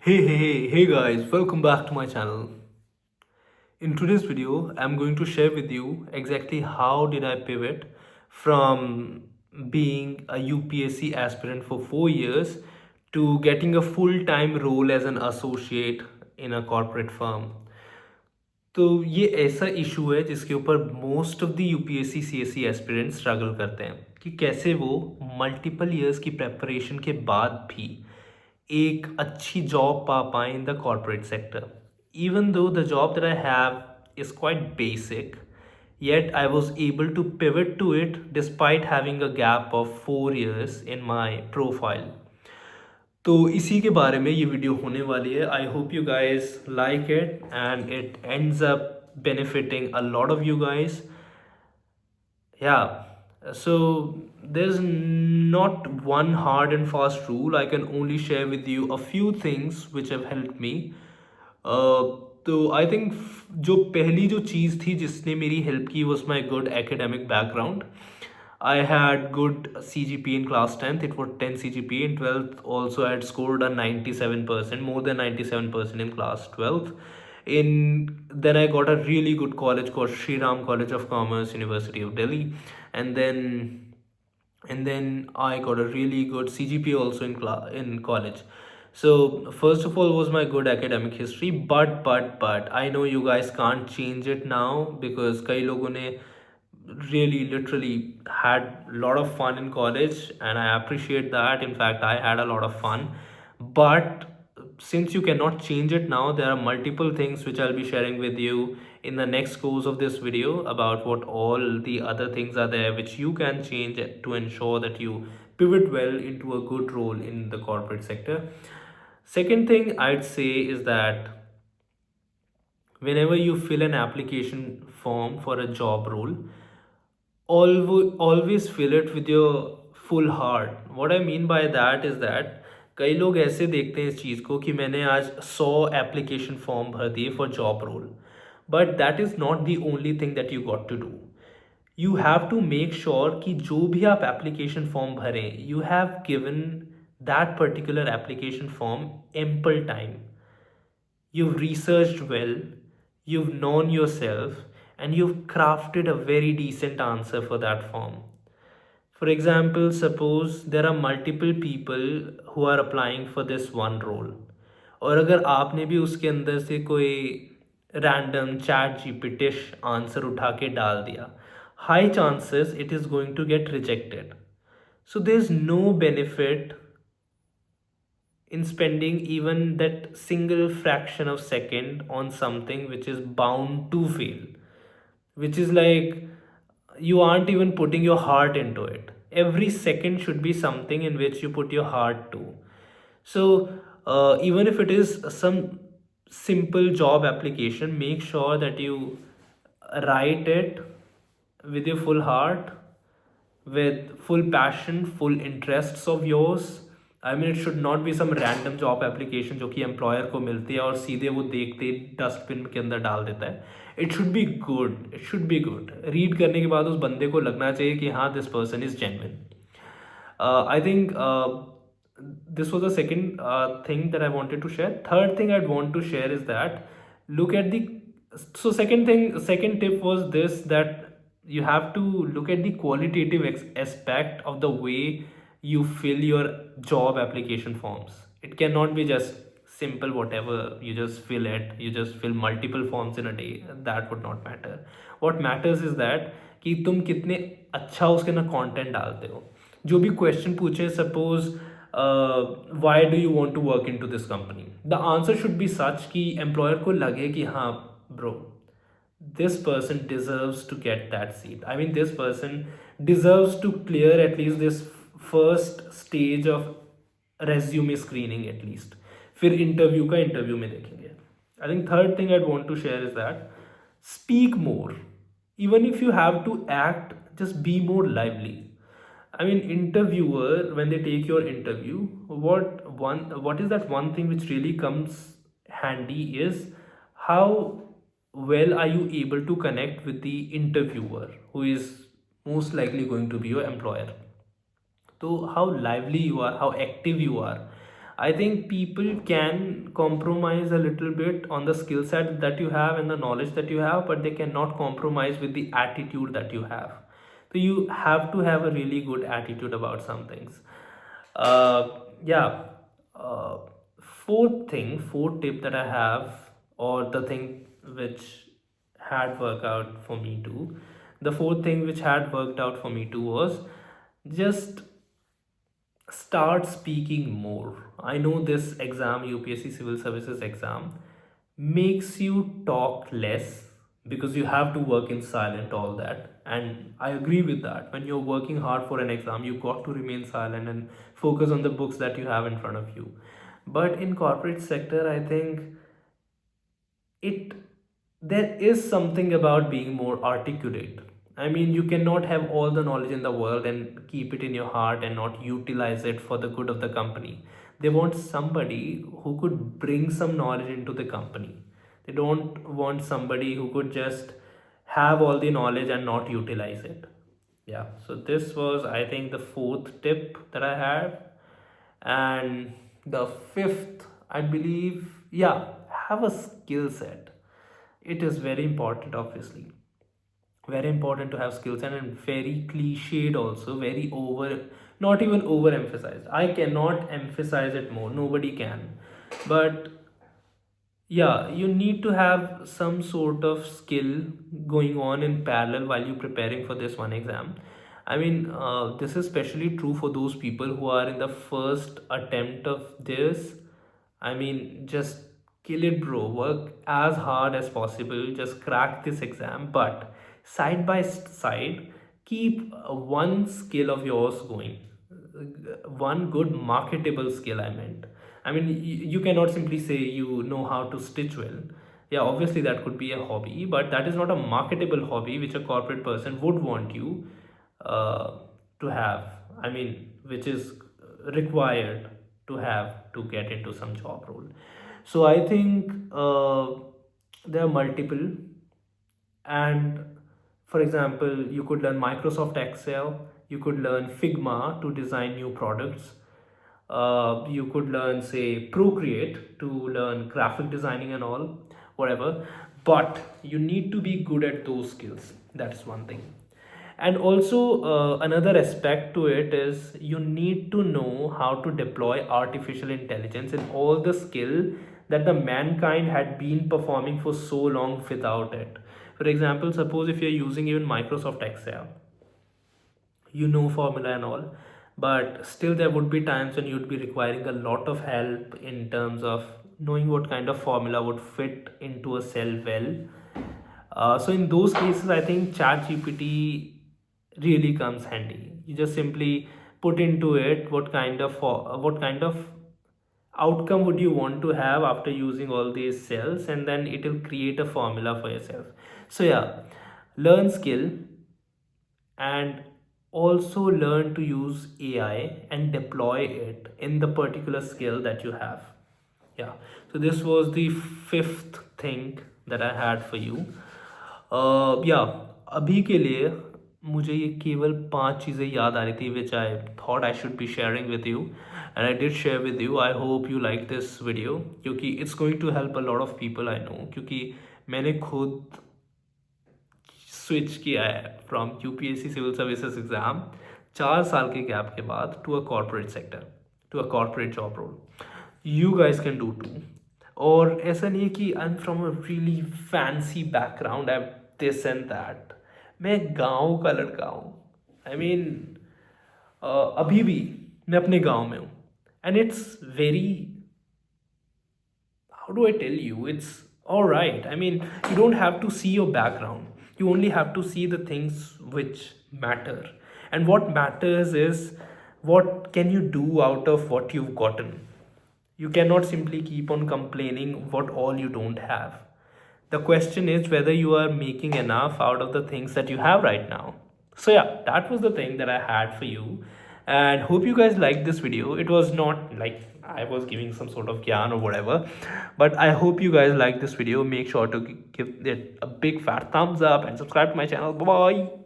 Hey guys, welcome back to my channel. In today's video, I'm going to share with you exactly how did I pivot from being a UPSC aspirant for 4 years to getting a full-time role as an associate in a corporate firm. तो ये ऐसा issue है जिसके ऊपर most of the UPSC CSC aspirants struggle करते हैं कि कैसे वो मल्टीपल इयर्स की प्रेपरेशन के बाद भी एक अच्छी जॉब पा पाए in the corporate sector even though the job that I have is quite basic yet I was able to pivot to it despite having a gap of 4 years in my profile. तो इसी के बारे में ये video होने वाली है. I hope you guys like it and it ends up benefiting a lot of you guys. Yeah, so there's not one hard and fast rule. I can only share with you a few things which have helped me. तो I think जो पहली जो चीज़ थी जिसने मेरी help की was my good academic background. I had good CGPA in class 10th. It was 10 CGPA in 12th. Also, I had scored a 97%, more than 97% in class 12th. In then I got a really good college called Sri Ram College of Commerce, University of Delhi, and then I got a really good CGPA also in college. So first of all was my good academic history, but I know you guys can't change it now because कई लोगों ने really literally had a lot of fun in college and I appreciate that. In fact, I had a lot of fun, but since you cannot change it now, there are multiple things which I'll be sharing with you in the next course of this video about what all the other things are there which you can change to ensure that you pivot well into a good role in the corporate sector. Second thing I'd say is that whenever you fill an application form for a job role, always fill it with your full heart. What I mean by that is that कई लोग ऐसे देखते हैं इस चीज़ को कि मैंने आज 100 एप्लीकेशन फॉर्म भर दिए for job role, but that is not the only thing that you got to do. You have to make sure कि जो भी आप एप्लीकेशन फॉर्म भरें you have given that particular application form ample time. You've researched well, you've known yourself, and you've crafted a very decent answer for that form. For example, suppose there are multiple people who are applying for this one role. और अगर आपने भी उसके अंदर से कोई random chat जीपीटिश answer उठा के डाल दिया, high chances it is going to get rejected. So there's no benefit in spending even that single fraction of second on something which is bound to fail, which is like you aren't even putting your heart into it. Every second should be something in which you put your heart to. So even if it is some simple job application, make sure that you write it with your full heart, with full passion, full interests of yours. I mean it should not be some random job application जो कि employer को मिलती है और सीधे वो देखते ही dustbin के अंदर डाल देता है. It should be good. It should be good. Read करने के बाद उस बंदे को लगना चाहिए कि हाँ this person is genuine. I think this was the second thing that I wanted to share. Third thing I'd want to share is that look at the second tip was this, that you have to look at the qualitative aspect of the way you fill your job application forms. It cannot be just simple whatever you just fill it, you just fill multiple forms in a day. That would not matter. What matters is that कि तुम कितने अच्छा उसके ना content डालते हो. जो भी क्वेश्चन पूछे, suppose why do you want to work into this company, the answer should be such कि एम्प्लॉयर को लगे कि हाँ bro, this person deserves to get that seat. I mean, this person deserves to clear at least this first stage of resume screening at least. फिर interview में देखेंगे. I think third thing I'd want to share is that speak more. Even if you have to act, just be more lively. I mean, interviewer, when they take your interview, what is that one thing which really comes handy is how well are you able to connect with the interviewer who is most likely going to be your employer. So how lively you are, how active you are. I think people can compromise a little bit on the skill set that you have and the knowledge that you have, but they cannot compromise with the attitude that you have. So you have to have a really good attitude about some things. Yeah. uh, fourth tip that I have, or the thing which had worked out for me too, the fourth thing which had worked out for me too was just start speaking more. I know this exam, UPSC Civil Services exam, makes you talk less because you have to work in silent, all that. And I agree with that. When you're working hard for an exam, you got to remain silent and focus on the books that you have in front of you. But in corporate sector, I think it there is something about being more articulate. I mean, you cannot have all the knowledge in the world and keep it in your heart and not utilize it for the good of the company. They want somebody who could bring some knowledge into the company. They don't want somebody who could just have all the knowledge and not utilize it. Yeah, so this was, I think, the fourth tip that I had. And the fifth, I believe, yeah, have a skill set. It is very important, obviously. Very important to have skills, and very cliched also, very over, not even overemphasized. I cannot emphasize it more. Nobody can. But yeah, you need to have some sort of skill going on in parallel while you're preparing for this one exam. I mean, this is especially true for those people who are in the first attempt of this. I mean, just kill it, bro. Work as hard as possible. Just crack this exam. But side by side, keep one skill of yours going. One good marketable skill, I meant. I mean, you cannot simply say you know how to stitch well. Yeah, obviously that could be a hobby, but that is not a marketable hobby which a corporate person would want you uh, to have. I mean, which is required to have to get into some job role. So I think there are multiple. And for example, you could learn Microsoft Excel, you could learn Figma to design new products, you could learn, say, Procreate to learn graphic designing and all, whatever. But you need to be good at those skills. That's one thing. And also, another aspect to it is you need to know how to deploy artificial intelligence and all the skill that the mankind had been performing for so long without it. For example, suppose if you're using even Microsoft Excel, you know formula and all, but still there would be times when you'd be requiring a lot of help in terms of knowing what kind of formula would fit into a cell well. So in those cases, I think chat gpt really comes handy. You just simply put into it what kind of outcome would you want to have after using all these cells, and then it will create a formula for yourself. So yeah, learn skill, and also learn to use AI and deploy it in the particular skill that you have. Yeah, so this was the fifth thing that I had for you. Yeah, अभी के लिए मुझे ये केवल 5 चीज़ें याद आ रही थी which I thought I should be sharing with you, and I did share with you. I hope you like this video क्योंकि it's going to help a lot of people I know, क्योंकि मैंने खुद switch किया है from UPSC civil services exam 4 साल के gap के बाद to a corporate sector, to a corporate job role. You guys can do too. और ऐसा नहीं है कि I am from a really fancy background, I this and that. मैं गांव का लड़का हूँ. आई मीन अभी भी मैं अपने गांव में हूँ. And it's very, how do I tell you? It's all right. I mean, you don't have to see your background. You only have to see the things which matter. And what matters is what can you do out of what you've gotten. You cannot simply keep on complaining what all you don't have. The question is whether you are making enough out of the things that you have right now. So yeah, that was the thing that I had for you, and hope you guys liked this video. It was not like I was giving some sort of gyan or whatever, but I hope you guys like this video. Make sure to give it a big fat thumbs up and subscribe to my channel. Bye bye.